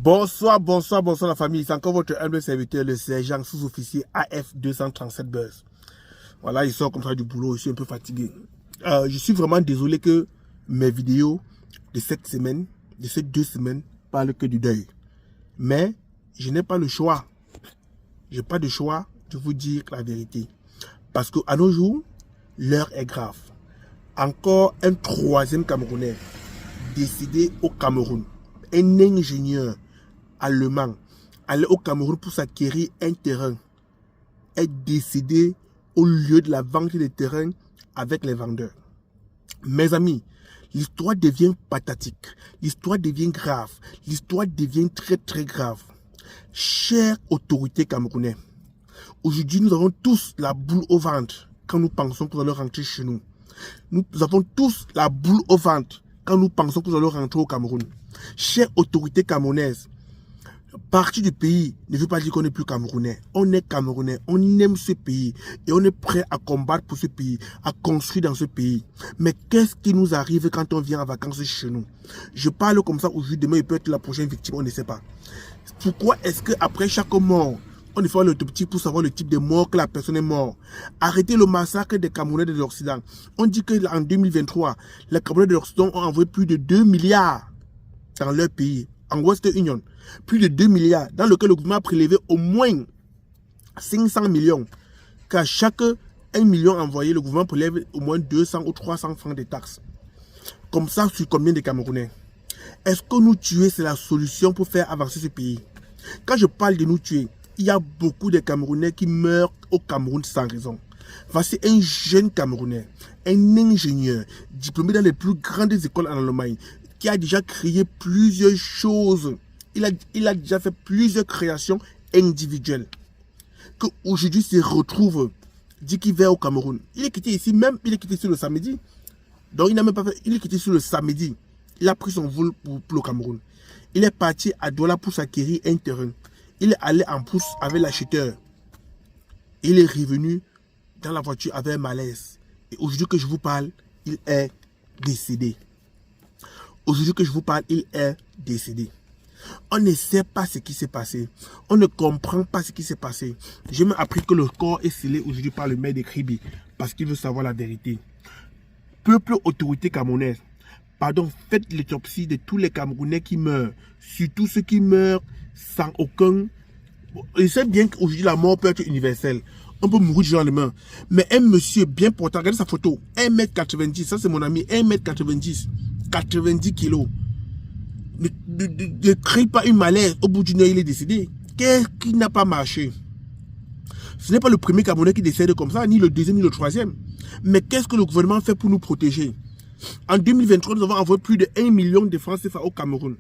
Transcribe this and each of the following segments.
Bonsoir la famille. C'est encore votre humble serviteur, le sergent sous-officier AF 237 Buzz. Voilà, il sort comme ça du boulot, je suis un peu fatigué. Je suis vraiment désolé que mes vidéos de cette semaine, de ces 2 semaines, parlent que du deuil. Mais je n'ai pas le choix. Je n'ai pas de choix de vous dire la vérité. Parce qu'à nos jours, l'heure est grave. Encore un 3e Camerounais décédé au Cameroun. Un ingénieur allemand allé au Cameroun pour s'acquérir un terrain est décédé au lieu de la vente des terrains avec les vendeurs. Mes amis, l'histoire devient pathétique, l'histoire devient grave, l'histoire devient très grave. Chères autorités camerounaises, aujourd'hui nous avons tous la boule au ventre quand nous pensons que nous allons rentrer chez nous. Nous avons tous la boule au ventre quand nous pensons que nous allons rentrer au Cameroun. Chères autorités camerounaises, partir du pays ne veut pas dire qu'on n'est plus Camerounais. On est Camerounais, on aime ce pays et on est prêt à combattre pour ce pays, à construire dans ce pays. Mais qu'est-ce qui nous arrive quand on vient en vacances chez nous? Je parle comme ça aujourd'hui, demain il peut être la prochaine victime, on ne sait pas. Pourquoi est-ce qu'après chaque mort, on fait l'autopsie pour savoir le type de mort que la personne est morte? Arrêtez le massacre des Camerounais de l'Occident. On dit qu'en 2023, les Camerounais de l'Occident ont envoyé plus de 2 milliards dans leur pays, en Western Union. Plus de 2 milliards, dans lequel le gouvernement a prélevé au moins 500 millions. Qu'à chaque 1 million envoyé, le gouvernement prélève au moins 200 ou 300 francs de taxes. Comme ça, sur combien de Camerounais? Est-ce que nous tuer, c'est la solution pour faire avancer ce pays? Quand je parle de nous tuer, il y a beaucoup de Camerounais qui meurent au Cameroun sans raison. Voici un jeune Camerounais, un ingénieur, diplômé dans les plus grandes écoles en Allemagne, qui a déjà créé plusieurs choses. Il a déjà fait plusieurs créations individuelles. Qu'aujourd'hui se retrouve, dit qu'il va au Cameroun. Il est quitté ici, même il est quitté sur le samedi. Donc il n'a même pas fait, il est quitté sur le samedi. Il a pris son vol pour le Cameroun. Il est parti à Douala pour s'acquérir un terrain. Il est allé en pouce avec l'acheteur. Il est revenu dans la voiture avec un malaise. Et aujourd'hui que je vous parle, il est décédé. Aujourd'hui que je vous parle, il est décédé. On ne sait pas ce qui s'est passé. On ne comprend pas ce qui s'est passé. J'ai même appris que le corps est scellé aujourd'hui par le maire de Kribi parce qu'il veut savoir la vérité. Peuple, autorité camerounaise, pardon, faites l'autopsie de tous les Camerounais qui meurent. Surtout ceux qui meurent sans aucun... Je sais bien qu'aujourd'hui la mort peut être universelle. On peut mourir du jour au lendemain. Mais un monsieur bien portant, regardez sa photo, 1m90, ça c'est mon ami, 1m90, 90 kilos. Ne crée pas une malaise. Au bout d'une heure, il est décédé. Qu'est-ce qui n'a pas marché? Ce n'est pas le premier Camerounais qui décède comme ça, ni le deuxième, ni le troisième. Mais qu'est-ce que le gouvernement fait pour nous protéger? En 2023, nous avons envoyé plus de 1 million de francs CFA au Cameroun.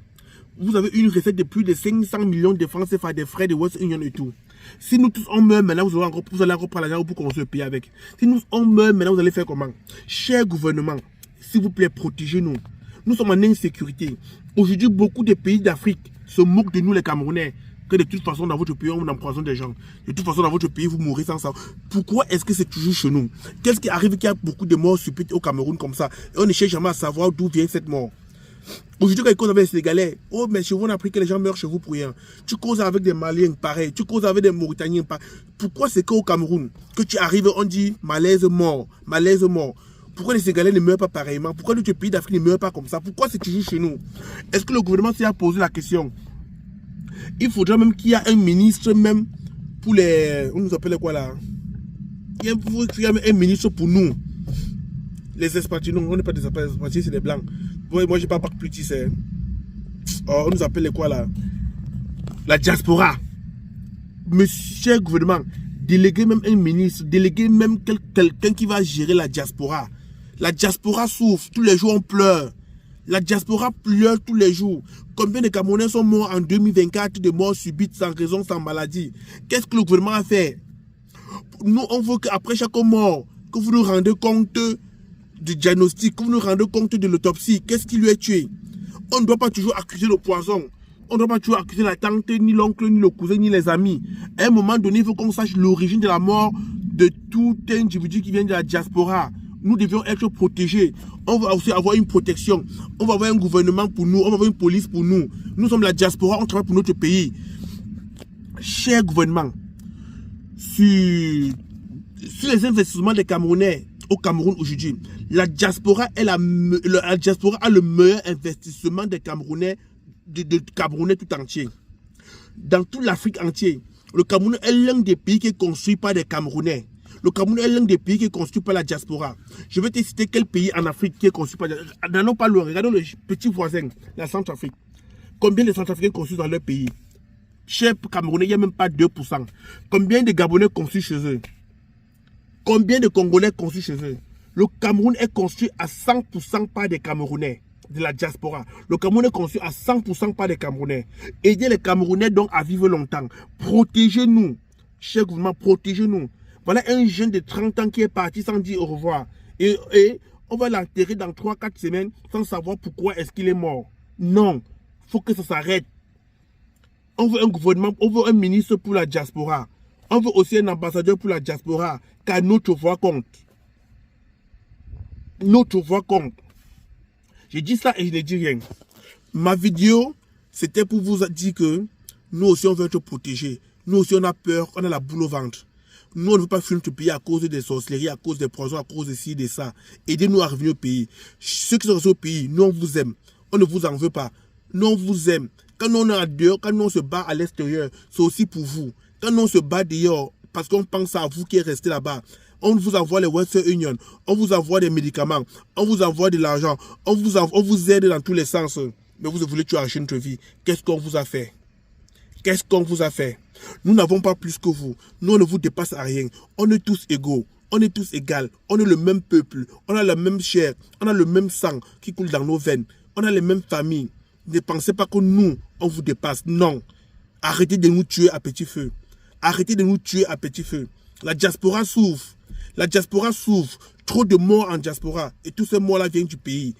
Vous avez une recette de plus de 500 millions de francs CFA des frais de Western Union et tout. Si nous tous on meurt maintenant, vous allez encore prendre l'argent pour qu'on se paye avec. Si nous on meurt maintenant, vous allez faire comment? Cher gouvernement, s'il vous plaît, protégez-nous. Nous sommes en insécurité. Aujourd'hui, beaucoup de pays d'Afrique se moquent de nous, les Camerounais, que de toute façon, dans votre pays, on empoisonne des gens. De toute façon, dans votre pays, vous mourrez sans ça. Pourquoi est-ce que c'est toujours chez nous? Qu'est-ce qui arrive qu'il y a beaucoup de morts subites au Cameroun comme ça? Et on ne cherche jamais à savoir d'où vient cette mort. Aujourd'hui, quand ils causent avec les Sénégalais, oh, mais chez vous, on a appris que les gens meurent chez vous pour rien. Tu causes avec des Maliens, pareil. Tu causes avec des Mauritaniens, pareil. Pourquoi c'est qu'au Cameroun, que tu arrives, on dit malaise mort, malaise mort? Pourquoi les Sénégalais ne meurent pas pareillement? Pourquoi les pays d'Afrique ne meurent pas comme ça? Pourquoi c'est toujours chez nous? Est-ce que le gouvernement s'est posé la question? Il faudra même qu'il y ait un ministre même pour les... On nous appelle quoi là? Il y a un ministre pour nous. Les expatriés, non, on n'est pas des expatriés, c'est des blancs. Moi, j'ai pas bac plus petit, c'est... Oh, on nous appelle quoi là? La diaspora. Monsieur le gouvernement, déléguez même un ministre, déléguez même quelqu'un qui va gérer la diaspora. La diaspora souffre, tous les jours on pleure. La diaspora pleure tous les jours. Combien de Camerounais sont morts en 2024 de morts subites sans raison, sans maladie? Qu'est-ce que le gouvernement a fait? Nous, on veut qu'après chaque mort, que vous nous rendez compte du diagnostic, que vous nous rendez compte de l'autopsie. Qu'est-ce qui lui est tué? On ne doit pas toujours accuser le poison. On ne doit pas toujours accuser la tante, ni l'oncle, ni le cousin, ni les amis. À un moment donné, il faut qu'on sache l'origine de la mort de tout individu qui vient de la diaspora. Nous devions être protégés. On va aussi avoir une protection. On va avoir un gouvernement pour nous. On va avoir une police pour nous. Nous sommes la diaspora, on travaille pour notre pays. Cher gouvernement, sur les investissements des Camerounais au Cameroun aujourd'hui, la diaspora a le meilleur investissement des Camerounais, de Camerounais tout entier. Dans toute l'Afrique entière, le Cameroun est l'un des pays qui est construit par des Camerounais. Le Cameroun est l'un des pays qui est construit par la diaspora. Je vais te citer quel pays en Afrique qui est construit par la diaspora. N'allons pas loin, regardons les petits voisins, la Centrafrique. Combien de Centrafricains construisent dans leur pays? Chez Camerounais, il n'y a même pas 2%. Combien de Gabonais construisent chez eux? Combien de Congolais construisent chez eux? Le Cameroun est construit à 100% par des Camerounais de la diaspora. Le Cameroun est construit à 100% par des Camerounais. Aidez les Camerounais donc à vivre longtemps. Protégez-nous. Cher gouvernement, protégez-nous. Voilà un jeune de 30 ans qui est parti sans dire au revoir. Et on va l'enterrer dans 3-4 semaines sans savoir pourquoi est-ce qu'il est mort. Non. Il faut que ça s'arrête. On veut un gouvernement, on veut un ministre pour la diaspora. On veut aussi un ambassadeur pour la diaspora. Car notre voix compte. Notre voix compte. Je dis ça et je ne dis rien. Ma vidéo, c'était pour vous dire que nous aussi on veut être protégés. Nous aussi on a peur, on a la boule au ventre. Nous on ne veut pas fuir notre pays à cause des sorcelleries, à cause des poisons, à cause de ci, de ça. Aidez-nous à revenir au pays. Ceux qui sont restés au pays, nous on vous aime. On ne vous en veut pas. Nous on vous aime. Quand nous on est dehors, quand nous on se bat à l'extérieur, c'est aussi pour vous. Quand nous on se bat dehors, parce qu'on pense à vous qui êtes resté là-bas, on vous envoie les Western Union, on vous envoie des médicaments, on vous envoie de l'argent, on vous aide dans tous les sens. Mais vous voulez tuer arracher notre vie. Qu'est-ce qu'on vous a fait? Qu'est-ce qu'on vous a fait? Nous n'avons pas plus que vous. Nous, on ne vous dépasse à rien. On est tous égaux. On est tous égaux. On est le même peuple. On a la même chair. On a le même sang qui coule dans nos veines. On a les mêmes familles. Ne pensez pas que nous, on vous dépasse. Non. Arrêtez de nous tuer à petit feu. Arrêtez de nous tuer à petit feu. La diaspora souffre. La diaspora souffre. Trop de morts en diaspora. Et tous ces morts-là viennent du pays.